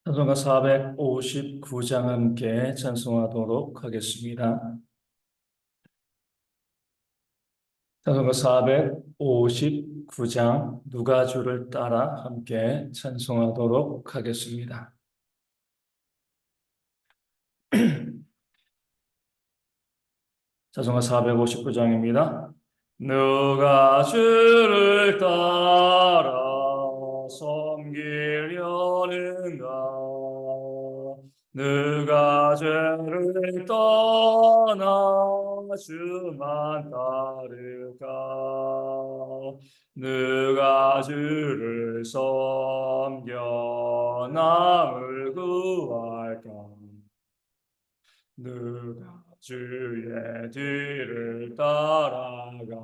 찬송가 459장 함께 찬송하도록 하겠습니다. 찬송가 459장 누가 주를 따라 함께 찬송하도록 하겠습니다. 찬송가 459장입니다. 누가 주를 따라 섬기려는가? 누가 죄를 떠나 주만 따를까? 누가 주를 섬겨 남을 구할까? 누가 주의 뒤를 따라가려?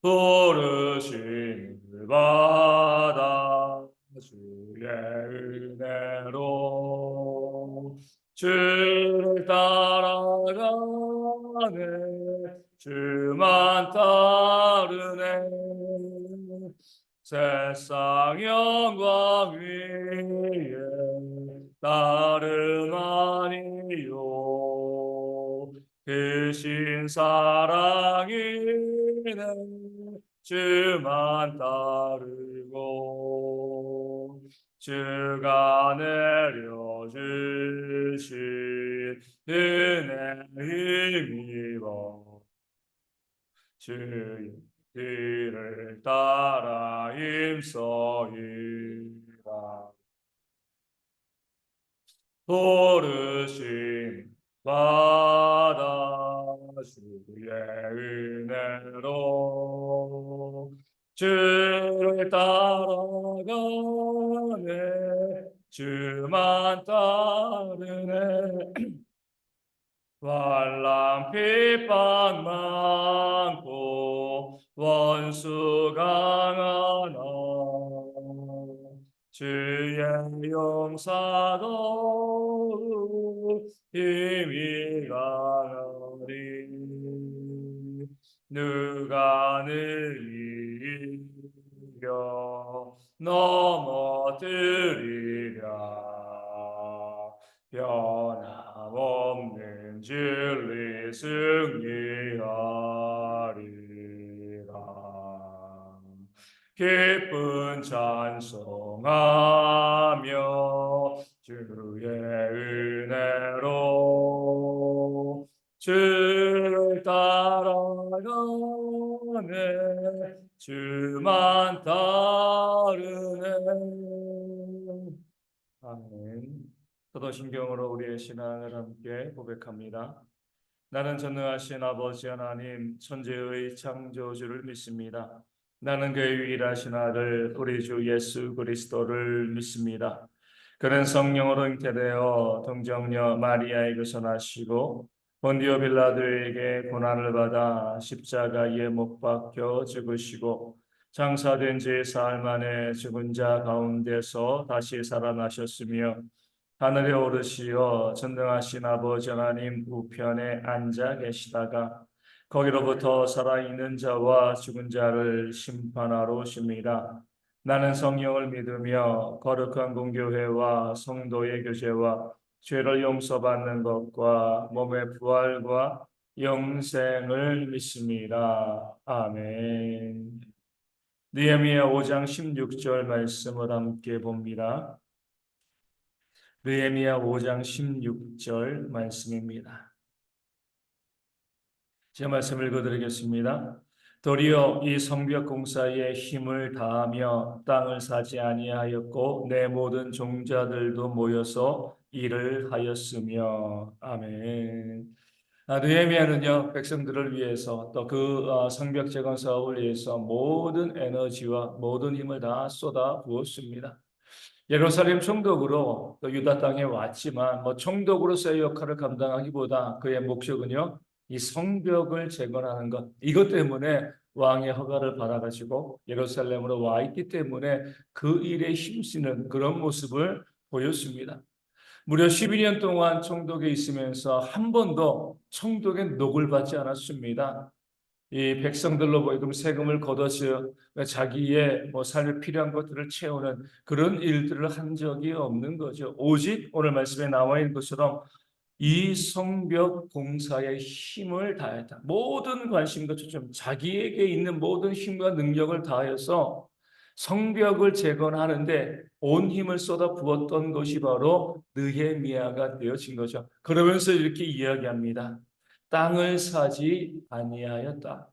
부르심을 받아 주의 은혜로 주를 따라가네. 주만 따르네. 세상 영광 위에 다름 아니요 크신 사랑이네. 주만 따르고 주가 내려주신 은혜 힘입어 주의 뒤를 따라 힘써이라. 부르심 받아 주의 은혜로 주를 따라가네. 주만 따르네. 환난 핍박 많고 원수 강하나 주의 용사도 힘이 가리. 누가 능히 이겨 넘어뜨리랴? 변함없는 진리 승리하리라. 기쁜 찬송하며 주의 은혜로 주를 따라가네. 주만 따르네. 아멘. 사도신경으로 우리의 신앙을 함께 고백합니다. 나는 전능하신 아버지 하나님 천지의 창조주를 믿습니다. 나는 그의 유일하신 아들 우리 주 예수 그리스도를 믿습니다. 그는 성령으로 잉태되어 동정녀 마리아에게서 나시고 본디오 빌라도에게 고난을 받아 십자가에 못 박혀 죽으시고 장사된 지 사흘 만에 죽은 자 가운데서 다시 살아나셨으며 하늘에 오르시어 전능하신 아버지 하나님 우편에 앉아 계시다가 거기로부터 살아있는 자와 죽은 자를 심판하러 오십니다. 나는 성령을 믿으며 거룩한 공교회와 성도의 교제와 죄를 용서받는 것과 몸의 부활과 영생을 믿습니다. 아멘. 느헤미야 5장 16절 말씀을 함께 봅니다. 느헤미야 5장 16절 말씀입니다. 제 말씀을 읽어드리겠습니다. 도리어 이 성벽 공사에 힘을 다하며 땅을 사지 아니하였고 내 모든 종자들도 모여서 일을 하였으며. 아멘. 느헤미야는요 백성들을 위해서 또 그 성벽 재건 사업을 위해서 모든 에너지와 모든 힘을 다 쏟아 부었습니다. 예루살렘 총독으로 또 유다 땅에 왔지만 총독으로서의 역할을 감당하기보다 그의 목적은요 이 성벽을 재건하는 것, 이것 때문에 왕의 허가를 받아가지고 예루살렘으로 와 있기 때문에 그 일에 힘쓰는 그런 모습을 보였습니다. 무려 12년 동안 총독에 있으면서 한 번도 총독의 녹을 받지 않았습니다. 이 백성들로 보이금 세금을 걷어서 자기의 뭐 삶에 필요한 것들을 채우는 그런 일들을 한 적이 없는 거죠. 오직 오늘 말씀에 나와 있는 것처럼 이 성벽 공사에 힘을 다했다. 모든 관심과 초점, 자기에게 있는 모든 힘과 능력을 다해서 성벽을 재건하는데 온 힘을 쏟아 부었던 것이 바로 느헤미야가 되어진 거죠. 그러면서 이렇게 이야기합니다. 땅을 사지 아니하였다.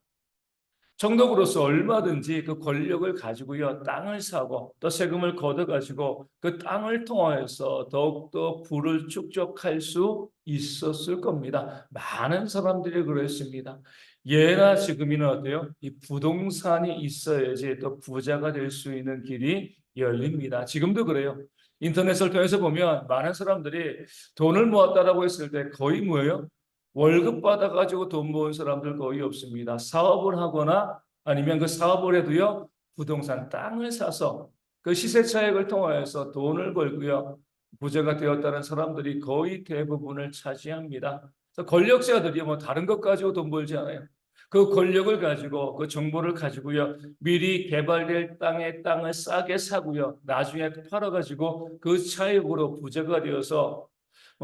정독으로서 얼마든지 그 권력을 가지고요, 땅을 사고 또 세금을 걷어가지고 그 땅을 통하여서 더욱더 부를 축적할 수 있었을 겁니다. 많은 사람들이 그랬습니다. 예나 지금이나 어때요? 이 부동산이 있어야지 또 부자가 될 수 있는 길이 열립니다. 지금도 그래요. 인터넷을 통해서 보면 많은 사람들이 돈을 모았다라고 했을 때 거의 뭐예요? 월급 받아가지고 돈 모은 사람들 거의 없습니다. 사업을 하거나 아니면 그 사업을 해도요, 부동산 땅을 사서 그 시세 차익을 통하여서 돈을 벌고요, 부자가 되었다는 사람들이 거의 대부분을 차지합니다. 그래서 권력자들이 뭐 다른 것 가지고 돈 벌지 않아요. 그 권력을 가지고 그 정보를 가지고요, 미리 개발될 땅을 싸게 사고요, 나중에 팔아가지고 그 차익으로 부자가 되어서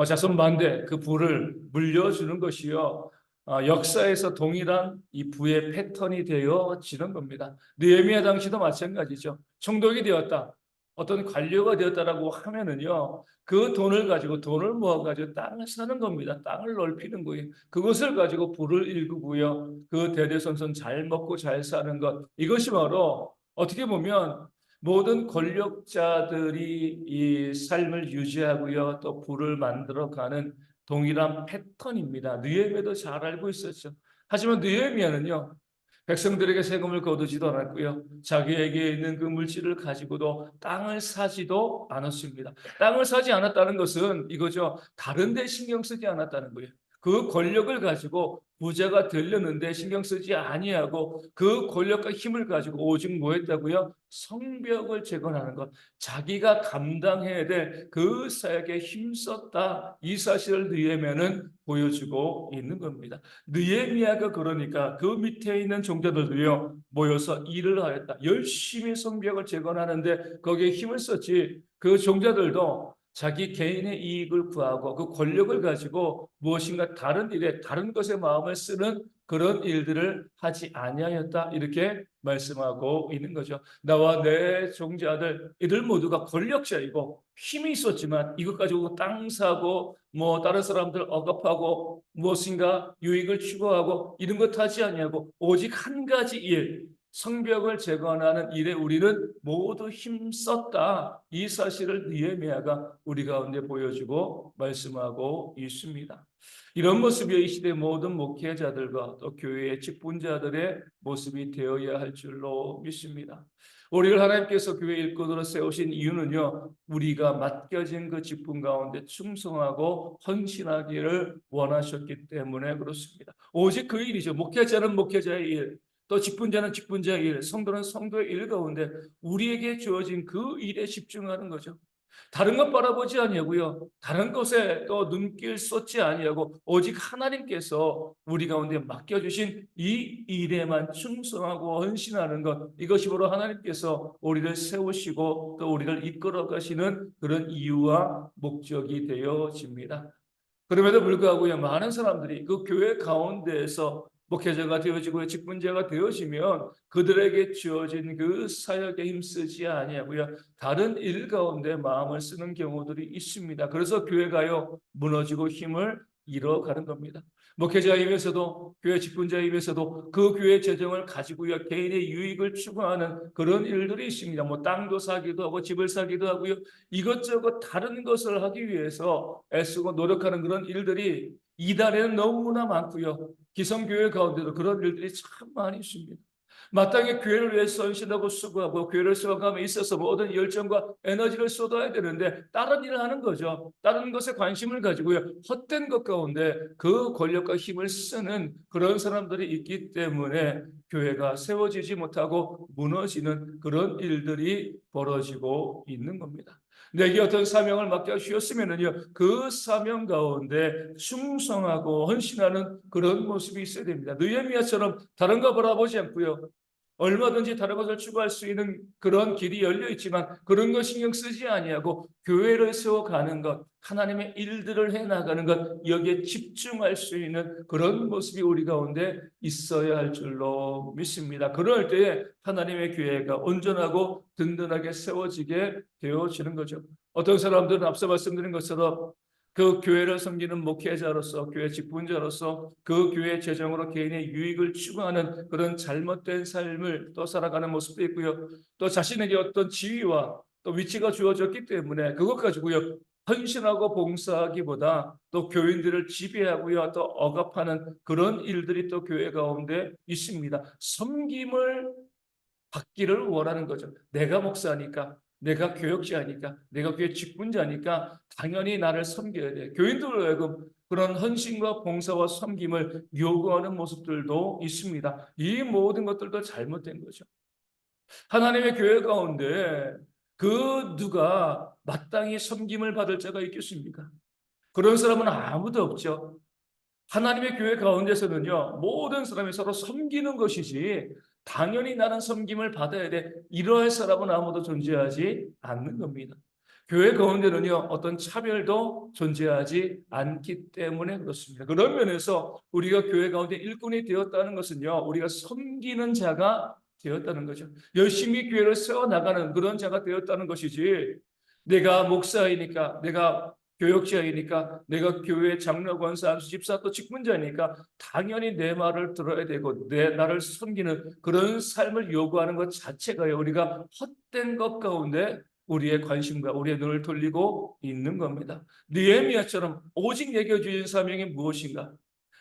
자손만대 그 부를 물려주는 것이요. 역사에서 동일한 이 부의 패턴이 되어지는 겁니다. 느헤미야 당시도 마찬가지죠. 총독이 되었다. 어떤 관료가 되었다라고 하면은요, 그 돈을 가지고 돈을 모아가지고 땅을 사는 겁니다. 땅을 넓히는 거예요. 그것을 가지고 부를 일구고요. 그 대대손손 잘 먹고 잘 사는 것. 이것이 바로 어떻게 보면 모든 권력자들이 이 삶을 유지하고요, 또 부를 만들어가는 동일한 패턴입니다. 느헤미야도 잘 알고 있었죠. 하지만 느헤미야는요, 백성들에게 세금을 거두지도 않았고요, 자기에게 있는 그 물질을 가지고도 땅을 사지도 않았습니다. 땅을 사지 않았다는 것은 이거죠. 다른 데 신경 쓰지 않았다는 거예요. 그 권력을 가지고 부자가 되려는데 신경 쓰지 아니하고 그 권력과 힘을 가지고 오직 뭐 했다고요? 성벽을 재건하는 것. 자기가 감당해야 될 그 사역에 힘썼다. 이 사실을 느헤미야는 보여주고 있는 겁니다. 느헤미야가 그러니까 그 밑에 있는 종자들도요, 모여서 일을 하였다. 열심히 성벽을 재건하는데 거기에 힘을 썼지. 그 종자들도 자기 개인의 이익을 구하고 그 권력을 가지고 무엇인가 다른 일에 다른 것에 마음을 쓰는 그런 일들을 하지 아니하였다. 이렇게 말씀하고 있는 거죠. 나와 내 종자들 이들 모두가 권력자이고 힘이 있었지만 이것 가지고 땅 사고 뭐 다른 사람들 억압하고 무엇인가 유익을 추구하고 이런 것 하지 아니하고 오직 한 가지 일, 성벽을 재건하는 일에 우리는 모두 힘썼다. 이 사실을 느헤미야가 우리 가운데 보여주고 말씀하고 있습니다. 이런 모습이 이 시대 모든 목회자들과 또 교회의 직분자들의 모습이 되어야 할 줄로 믿습니다. 우리를 하나님께서 교회 일꾼으로 세우신 이유는요, 우리가 맡겨진 그 직분 가운데 충성하고 헌신하기를 원하셨기 때문에 그렇습니다. 오직 그 일이죠. 목회자는 목회자의 일, 또 직분자는 직분자의 일, 성도는 성도의 일 가운데 우리에게 주어진 그 일에 집중하는 거죠. 다른 것 바라보지 아니하고요, 다른 것에 또 눈길 쏟지 아니하고 오직 하나님께서 우리 가운데 맡겨주신 이 일에만 충성하고 헌신하는 것, 이것이 바로 하나님께서 우리를 세우시고 또 우리를 이끌어 가시는 그런 이유와 목적이 되어집니다. 그럼에도 불구하고요, 많은 사람들이 그 교회 가운데에서 목회자가 되어지고 직분자가 되어지면 그들에게 주어진 그 사역에 힘쓰지 아니하고요, 다른 일 가운데 마음을 쓰는 경우들이 있습니다. 그래서 교회가요, 무너지고 힘을 잃어가는 겁니다. 목회자 입에서도 교회 직분자 입에서도 그 교회 재정을 가지고요, 개인의 유익을 추구하는 그런 일들이 있습니다. 뭐 땅도 사기도 하고 집을 사기도 하고요, 이것저것 다른 것을 하기 위해서 애쓰고 노력하는 그런 일들이 이달에는 너무나 많고요. 기성교회 가운데도 그런 일들이 참 많이 있습니다. 마땅히 교회를 위해서 헌신하고 수고하고 교회를 세워감에 있어서 모든 열정과 에너지를 쏟아야 되는데 다른 일을 하는 거죠. 다른 것에 관심을 가지고요, 헛된 것 가운데 그 권력과 힘을 쓰는 그런 사람들이 있기 때문에 교회가 세워지지 못하고 무너지는 그런 일들이 벌어지고 있는 겁니다. 내게 어떤 사명을 맡겨 주셨으면은요, 그 사명 가운데 충성하고 헌신하는 그런 모습이 있어야 됩니다. 느헤미야처럼 다른 거 바라보지 않고요, 얼마든지 다른 것을 추구할 수 있는 그런 길이 열려 있지만 그런 거 신경 쓰지 아니하고 교회를 세워가는 것, 하나님의 일들을 해나가는 것, 여기에 집중할 수 있는 그런 모습이 우리 가운데 있어야 할 줄로 믿습니다. 그럴 때에 하나님의 교회가 온전하고 든든하게 세워지게 되어지는 거죠. 어떤 사람들은 앞서 말씀드린 것처럼 그 교회를 섬기는 목회자로서, 교회 직분자로서 그 교회 재정으로 개인의 유익을 추구하는 그런 잘못된 삶을 또 살아가는 모습도 있고요. 또 자신에게 어떤 지위와 또 위치가 주어졌기 때문에 그것 가지고요, 헌신하고 봉사하기보다 또 교인들을 지배하고요, 또 억압하는 그런 일들이 또 교회 가운데 있습니다. 섬김을 받기를 원하는 거죠. 내가 목사니까, 내가 교역자니까, 내가 교회 직분자니까 당연히 나를 섬겨야 돼. 교인들로 하여금 그런 헌신과 봉사와 섬김을 요구하는 모습들도 있습니다. 이 모든 것들도 잘못된 거죠. 하나님의 교회 가운데 그 누가 마땅히 섬김을 받을 자가 있겠습니까? 그런 사람은 아무도 없죠. 하나님의 교회 가운데서는요, 모든 사람이 서로 섬기는 것이지, 당연히 나는 섬김을 받아야 돼, 이러할 사람은 아무도 존재하지 않는 겁니다. 교회 가운데는요, 어떤 차별도 존재하지 않기 때문에 그렇습니다. 그런 면에서 우리가 교회 가운데 일꾼이 되었다는 것은요, 우리가 섬기는 자가 되었다는 거죠. 열심히 교회를 세워나가는 그런 자가 되었다는 것이지, 내가 목사이니까, 내가 교역자이니까, 내가 교회 장로, 권사, 안수, 집사, 또 직분자니까 당연히 내 말을 들어야 되고 내 나를 섬기는 그런 삶을 요구하는 것 자체가요, 우리가 헛된 것 가운데 우리의 관심과 우리의 눈을 돌리고 있는 겁니다. 느헤미야처럼 오직 내게 주신 사명이 무엇인가,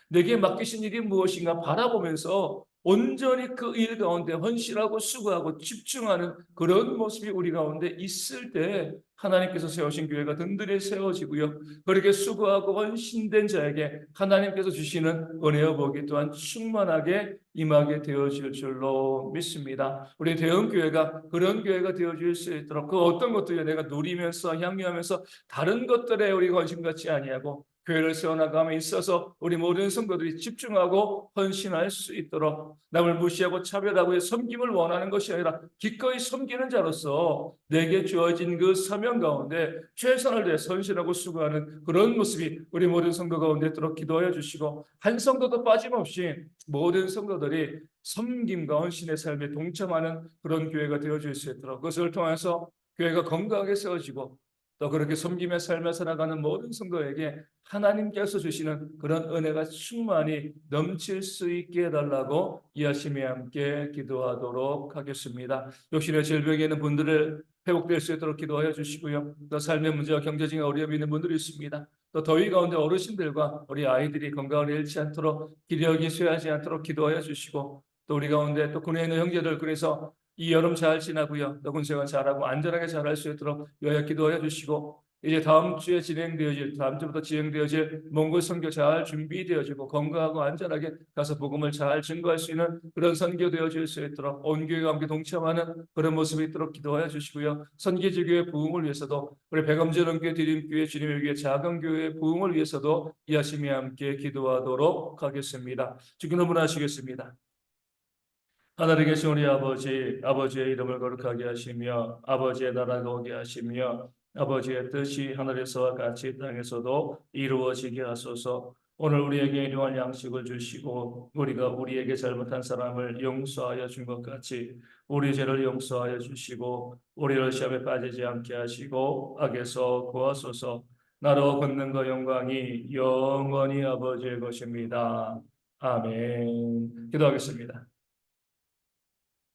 내게 맡기신 일이 무엇인가 바라보면서 온전히 그 일 가운데 헌신하고 수고하고 집중하는 그런 모습이 우리 가운데 있을 때 하나님께서 세우신 교회가 든든히 세워지고요, 그렇게 수고하고 헌신된 자에게 하나님께서 주시는 은혜와 복이 또한 충만하게 임하게 되어질 줄로 믿습니다. 우리 대형교회가 그런 교회가 되어질 수 있도록 그 어떤 것들을 내가 누리면서 향유하면서 다른 것들에 우리 관심 갖지 아니하고 교회를 세워나감에 있어서 우리 모든 성도들이 집중하고 헌신할 수 있도록, 남을 무시하고 차별하고 섬김을 원하는 것이 아니라 기꺼이 섬기는 자로서 내게 주어진 그 사명 가운데 최선을 다해 헌신하고 수고하는 그런 모습이 우리 모든 성도 가운데 있도록 기도하여 주시고, 한 성도도 빠짐없이 모든 성도들이 섬김과 헌신의 삶에 동참하는 그런 교회가 되어질 수 있도록, 그것을 통해서 교회가 건강하게 세워지고 또 그렇게 섬김의 삶을 살아가는 모든 성도에게 하나님께서 주시는 그런 은혜가 충만히 넘칠 수 있게 해달라고 이하심에 함께 기도하도록 하겠습니다. 육신의 질병에 있는 분들을 회복될 수 있도록 기도하여 주시고요, 또 삶의 문제와 경제적인 어려움이 있는 분들이 있습니다. 또 더위 가운데 어르신들과 우리 아이들이 건강을 잃지 않도록, 기력이 쇠하지 않도록 기도하여 주시고, 또 우리 가운데 또 군에 있는 형제들, 그래서 이 여름 잘 지나고요, 또 군생활 잘하고 안전하게 잘할 수 있도록 여야 기도하여 주시고, 이제 다음 주에 진행되어질, 다음 주부터 진행되어질 몽골 선교 잘 준비되어지고 건강하고 안전하게 가서 복음을 잘 증거할 수 있는 그런 선교 되어질 수 있도록 온 교회가 함께 동참하는 그런 모습이 있도록 기도하여 주시고요, 선기지교회 부흥을 위해서도, 우리 백암전원교회 디림교회 주님의 교회 작은 교회 부흥을 위해서도 이하심이 함께 기도하도록 하겠습니다. 주님 너무나 하시겠습니다. 하늘에 계신 우리 아버지, 아버지의 이름을 거룩하게 하시며 아버지의 나라가 오게 하시며 아버지의 뜻이 하늘에서와 같이 땅에서도 이루어지게 하소서. 오늘 우리에게 일용할 양식을 주시고 우리가 우리에게 잘못한 사람을 용서하여 준 것 같이 우리 죄를 용서하여 주시고 우리를 시험에 빠지지 않게 하시고 악에서 구하소서. 나로 권능과 영광이 영원히 아버지의 것입니다. 아멘. 기도하겠습니다.